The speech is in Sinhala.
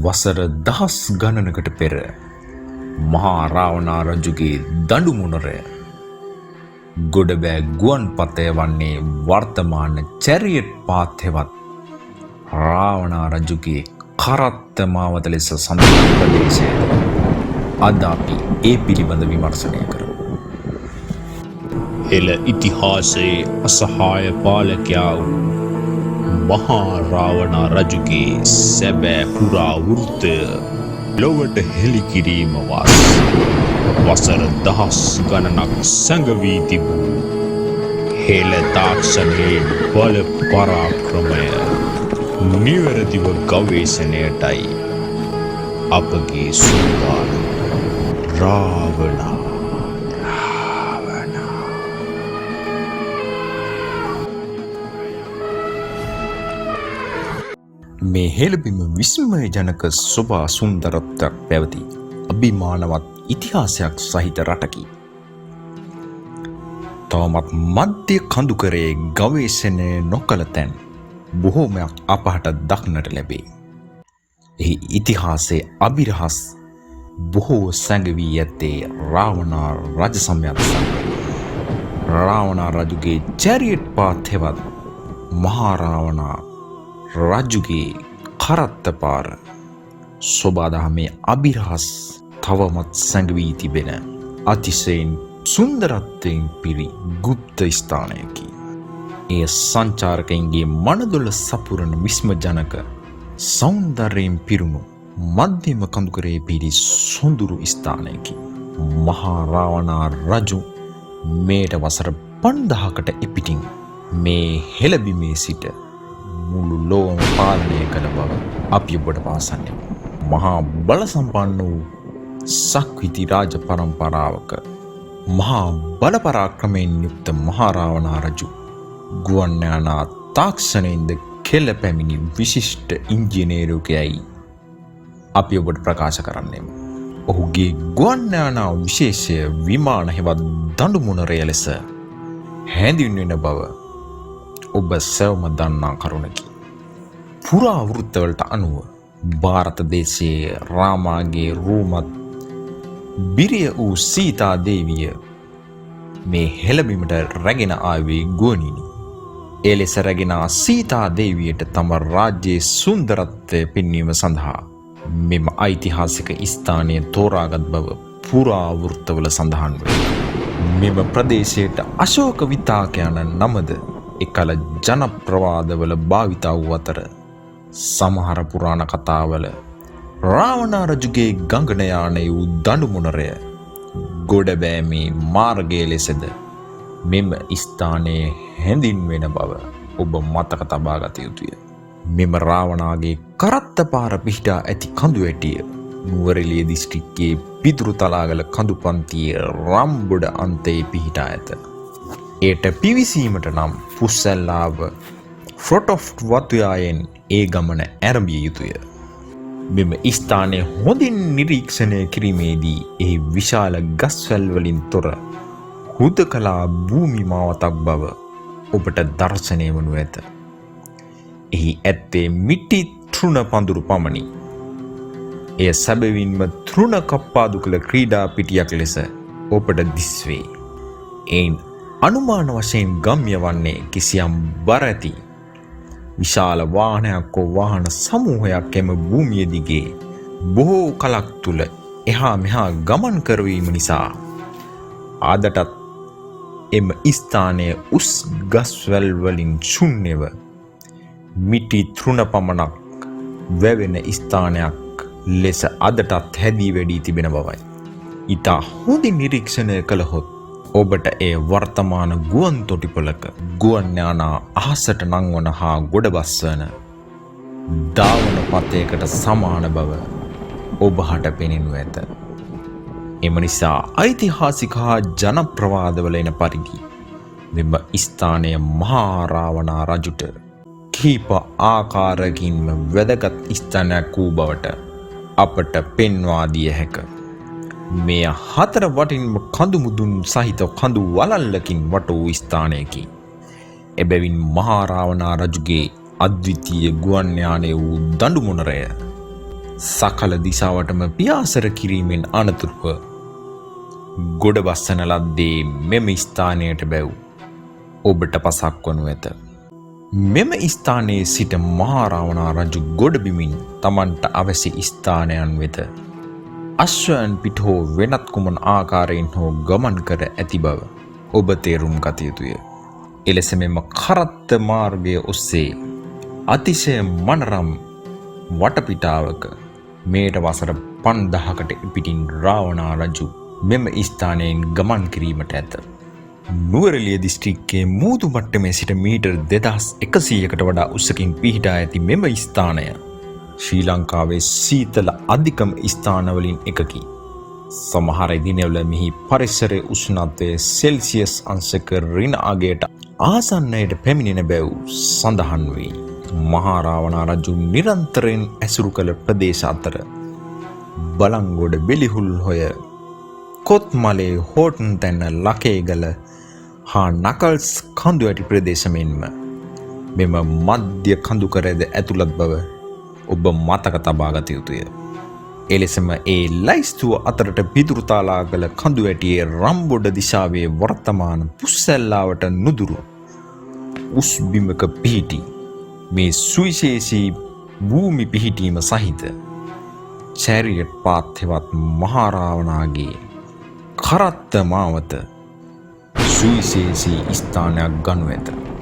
වසර දහස් ගණනකට පෙර මහා රාවණා රජුගේ දඬු මුනරය ගොඩබෑ ගුවන් පතය වන්නේ වර්තමාන චැරියට් පාත් හෙවත් රාවණා රජුගේ කරත්ත මාවත ලෙස සඳහන් ප්‍රදේශය. අද අපි ඒ පිළිබඳ විමර්ශනය කරමු. එල ඉතිහාසයේ අසහාය පාලකයා වූ මහා රාවණා රජුගේ සැබෑ පුරාවෘත්තය ලොවට හෙළිකිරීම වසර දහස් ගණනක් සැඟවී තිබූ හෙළ තාක්ෂණයේ බල පරාක්‍රමය නිවැරදිව ගවේෂණයටයි අපගේ සූදානම. රාවණා මේ හෙළබිම විස්මයජනක සොබා සුන්දරත්වයක් පැවති අභිමානවත් ඉතිහාසයක් සහිත රටකි. තවමත් මධ්‍ය කඳුකරයේ ගවේෂණය නොකළ තැන් බොහෝමයක් අපහට දක්නට ලැබේ. එහි ඉතිහාසයේ අභිරහස් බොහෝ සැඟවී ඇත්තේ රාවණා රජ සමයත් සමග. රාවණා රජුගේ චැරියට් පාත් හෙවත් මහා රාවණා රජුගේ කරත්ත පාර සොබාදහමේ අභිරහස් තවමත් සැඟවී තිබෙන අතිශයින් සුන්දරත්වයෙන් පිරි ගුප්ත ස්ථානයකි. එය සංචාරකයින්ගේ මනදොල සපුරන විස්මජනක සෞන්දර්යයෙන් පිරුණු මධ්‍යම කඳුකරයේ පිරි සොඳුරු ස්ථානයකි. මහා රාවණා රජු මේට වසර 5000කට එපිටින් මේ හෙළබිමේ සිට මුළු ලෝකම පාලනය කළ බව අපි ඔබට පාසන්නෙමු. මහා බල සම්පන්න වූ සක්විති රාජ පරම්පරාවක මහා බල පරාක්‍රමයෙන් යුක්ත මහා රාවණා රජු ගුවන් යානා තාක්ෂණයෙන්ද කෙළ පැමිණි විශිෂ්ට ඉංජිනේරුවෙකයි අපි ඔබට ප්‍රකාශ කරන්නෙමු. ඔහුගේ ගුවන් යානා විශේෂය විමාන හෙවත් දඬු මුනරය ලෙස හැඳින්වෙන බව ඔබ සැවම දන්නා කරුණකි. පුරාවෘත්තවලට අනුව ಭಾರತ දේශයේ රාමාගේ රූමත් බිරිය වූ සීතා දේවිය මේ හෙළබිමට රැගෙන ආවේ ගුවනිනි. ඒ ලෙස රැගෙන සීතා දේවියට තම රාජ්‍යයේ සුන්දරත්වය පෙන්වීම සඳහා මෙම ඓතිහාසික ස්ථානය තෝරාගත් බව පුරාවෘත්තවල සඳහන් වේ. මෙම ප්‍රදේශයට අශෝක විතාක යන නමද එකල ජනප්‍රවාදවල භාවිතා වූ අතර සමහර පුරාණ කතාවල රාවණා රජුගේ ගංගන යානය වූ දඬු මුනරය ගොඩබෑමේ මාර්ගය ලෙසද මෙම ස්ථානයේ හැඳින්වෙන බව ඔබ මතක තබා ගත යුතුය. මෙම රාවණාගේ කරත්ත පාර පිහිටා ඇති කඳුවැටිය නුවරඑළිය දිස්ත්‍රික්කයේ පිදුරුතලාගල කඳු පන්තියේ රම්බොඩ අන්තයේ පිහිටා ඇත. එයට පිවිසීමට නම් පුස්සැල්ලාව ෆ්‍රොටොෆ්ට් වතුයායෙන් ඒ ගමන ඇරඹිය යුතුය. මෙම ස්ථානය හොඳින් නිරීක්ෂණය කිරීමේදී එහි විශාල ගස්වැල් වලින් තොර හුදකලා භූමි මාවතක් බව ඔබට දර්ශනය වනු ඇත. එහි ඇත්තේ මිටි තෘණ පඳුරු පමණි. එය සැබවින්ම තෘණ කප්පාදු කළ ක්‍රීඩා පිටියක් ලෙස ඔබට දිස්වේ. එයින් අනුමාන වශයෙන් ගම්‍ය වන්නේ කිසියම් බර ඇති විශාල වාහනයක් හෝ වාහන සමූහයක් එම භූමිය දිගේ බොහෝ කලක් තුල එහා මෙහා ගමන් කරවීම නිසා ආදටත් එම ස්ථානය උස් ගස්වැල් වලින් ශුන්‍යව මිටි තෘණ පමණක් වැවෙන ස්ථානයක් ලෙස අදටත් හැදී වැඩී තිබෙන බවයි. ඉතා හොඳින් නිරීක්ෂණය කළහොත් ඔබට එය වර්තමාන ගුවන් තොටිපළක ගුවන් යානා අහසට නංවන හා ගොඩබස්වන ධාවන පතයකට සමාන බව ඔබට පෙනෙනු ඇත. එම නිසා ඓතිහාසික හා ජනප්‍රවාදවල එන පරිදි මෙම ස්ථානය මහා රාවණා රජුට කීප ආකාරකින්ම වැදගත් ස්ථානයක් වූ බවට අපට පෙන්වා දිය හැක. මෙය හතර වටින්ම කඳු මුදුන් සහිත කඳු වලල්ලකින් වට වූ ස්ථානයකි. එබැවින් මහා රාවණා රජුගේ අද්විතීය ගුවන් යානය වූ දඬු මුනරය සකල දිසාවටම පියාසර කිරීමෙන් අනතුරුව ගොඩ බස්සන ලද්දේ මෙම ස්ථානයට බැව් ඔබට පසක් වනු ඇත. මෙම ස්ථානයේ සිට මහාරාවණා රජු ගොඩබිමින් තමන්ට අවැසි ස්ථානයන් වෙත අශ්වයන් පිට හෝ වෙනත් කුමන ආකාරයෙන් හෝ ගමන් කර ඇති බව ඔබ තේරුම් ගත යුතුය. එලෙස මෙම කරත්ත මාර්ගය ඔස්සේ අතිශය මනරම් වටපිටාවක මේට වසර 5000කට පිටින් රාවණා රජු මෙම ස්ථානයෙන් ගමන් කිරීමට ඇත. නුවරඑළිය දිස්ත්‍රික්කයේ මූදු මට්ටමේ සිට මීටර් 2100කට වඩා උසකින් පිහිටා ඇති මෙම ස්ථානය ශ්‍රී ලංකාවේ සීතල අධිකම ස්ථානවලින් එකකි. සමහර දිනවල මෙහි පරිසරයේ උෂ්ණත්වය සෙල්සියස් අංශක ඍණ අගයට ආසන්නයට පැමිණෙන බැව් සඳහන් වේ. මහාරාවණා රජු නිරන්තරයෙන් ඇසුරු කළ ප්‍රදේශ අතර බලංගොඩ බෙලිහුල් හොය කොත්මලේ හෝටන් තැන්න ලකේගල හා නකල්ස් කඳු ඇති ප්‍රදේශ මෙන්ම මෙම මධ්‍ය කඳුකරද ඇතුළත් බව ඔබ මතක තබා ගත යුතුය. එලෙසම ඒ ලයිස්තුව අතරට පිදුරුතාලාගල කඳු ඇටියේ රම්බොඩ දිශාවේ වර්තමාන පුස්සැල්ලාවට නුදුරු උස් බිමක පිහිටි මේ සුවිශේෂී භූමි පිහිටීම සහිත චැරියට් පාත් හෙවත් මහාරාවණාගේ කරත්ත මාවත සුවිශේෂී ස්ථානයක් ගනු ඇත.